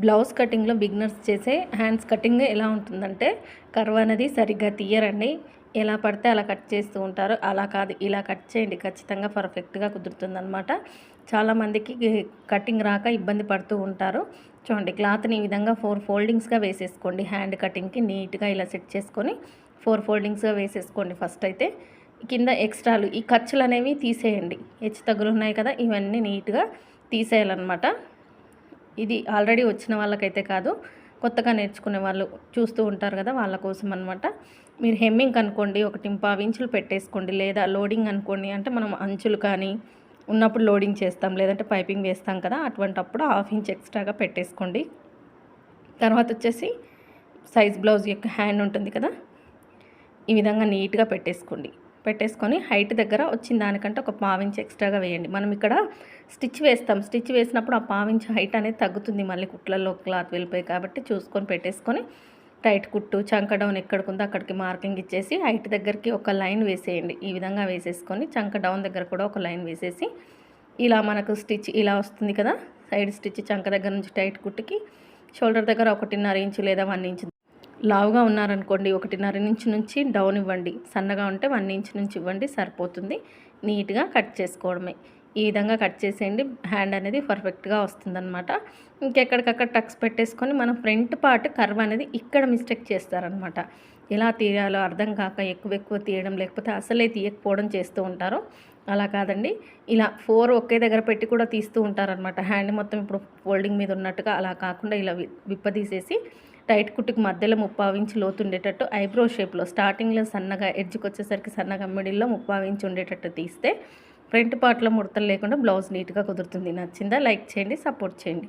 Blouse కటింగ్లో beginners చేసే hands cutting ఎలా ఉంటుందంటే కర్వ్ అనేది సరిగ్గా తీయరండి. ఎలా పడితే అలా కట్ చేస్తూ ఉంటారు. అలా కాదు, ఇలా కట్ చేయండి, ఖచ్చితంగా పర్ఫెక్ట్గా కుదురుతుందనమాట. చాలామందికి కటింగ్ రాక ఇబ్బంది పడుతూ ఉంటారు. చూడండి, క్లాత్ని ఈ విధంగా 4 ఫోల్డింగ్స్గా వేసేసుకోండి. హ్యాండ్ కటింగ్కి నీట్గా ఇలా సెట్ చేసుకొని 4 ఫోల్డింగ్స్గా వేసేసుకోండి. ఫస్ట్ అయితే కింద ఎక్స్ట్రాలు ఈ ఖర్చులు అనేవి తీసేయండి. హెచ్చు తగ్గులు ఉన్నాయి కదా, ఇవన్నీ నీట్గా తీసేయాలన్నమాట. ఇది ఆల్రెడీ వచ్చిన వాళ్ళకైతే కాదు, కొత్తగా నేర్చుకునే వాళ్ళు చూస్తూ ఉంటారు కదా, వాళ్ళ కోసం అనమాట. మీరు హెమ్మింగ్ అనుకోండి, 1.25 ఇంచులు పెట్టేసుకోండి. లేదా లోడింగ్ అనుకోండి, అంటే మనం అంచులు కానీ ఉన్నప్పుడు లోడింగ్ చేస్తాం, లేదంటే పైపింగ్ వేస్తాం కదా, అటువంటప్పుడు 1/2 ఇంచ్ ఎక్స్ట్రాగా పెట్టేసుకోండి. తర్వాత వచ్చేసి సైజ్ బ్లౌజ్ యొక్క హ్యాండ్ ఉంటుంది కదా, ఈ విధంగా నీట్గా పెట్టేసుకొని హైట్ దగ్గర వచ్చిన దానికంటే ఒక 1/4 ఇంచ్ ఎక్స్ట్రాగా వేయండి. మనం ఇక్కడ స్టిచ్ వేస్తాం, స్టిచ్ వేసినప్పుడు ఆ 1/4 ఇంచ్ హైట్ అనేది తగ్గుతుంది, మళ్ళీ కుట్లలో క్లాత్ వెళ్ళిపోయి. కాబట్టి చూసుకొని పెట్టేసుకొని టైట్ కుట్టు చంక డౌన్ ఎక్కడికి ఉందో అక్కడికి మార్కింగ్ ఇచ్చేసి హైట్ దగ్గరికి ఒక లైన్ వేసేయండి. ఈ విధంగా వేసేసుకొని చంక డౌన్ దగ్గర కూడా ఒక లైన్ వేసేసి ఇలా మనకు స్టిచ్ ఇలా వస్తుంది కదా, సైడ్ స్టిచ్ చంక దగ్గర నుంచి టైట్ కుట్టుకి షోల్డర్ దగ్గర 1.5 ఇంచు లేదా 1 ఇంచ్. లావుగా ఉన్నారనుకోండి 1.5 ఇంచ్ నుంచి డౌన్ ఇవ్వండి. సన్నగా ఉంటే 1 ఇంచ్ నుంచి ఇవ్వండి, సరిపోతుంది. నీట్గా కట్ చేసుకోవడమే. ఈ విధంగా కట్ చేసేయండి. హ్యాండ్ అనేది పర్ఫెక్ట్గా వస్తుందన్నమాట. ఇంకెక్కడికక్కడ టక్స్ పెట్టేసుకొని మనం ఫ్రంట్ పార్ట్ కర్వ్ అనేది ఇక్కడ మిస్టేక్ చేస్తారనమాట. ఎలా తీయాలో అర్థం కాక ఎక్కువ తీయడం, లేకపోతే అసలే తీయకపోవడం చేస్తూ ఉంటారు. అలా కాదండి, ఇలా 4 ఒకే దగ్గర పెట్టి కూడా తీస్తూ ఉంటారనమాట. హ్యాండ్ మొత్తం ఇప్పుడు ఫోల్డింగ్ మీద ఉన్నట్టుగా అలా కాకుండా ఇలా విప్పదీసేసి టైట్ కుట్టుకి మధ్యలో 3/4 ఇంచ్ లోతు ఉండేటట్టు ఐబ్రో షేప్లో స్టార్టింగ్లో సన్నగా, ఎడ్జ్కి వచ్చేసరికి సన్నగా, మిడిల్లో 3/4 ఇంచ్ ఉండేటట్టు తీస్తే ఫ్రంట్ పార్ట్లో ముడతలు లేకుండా బ్లౌజ్ నీట్గా కుదురుతుంది. నచ్చిందా? లైక్ చేయండి, సపోర్ట్ చేయండి.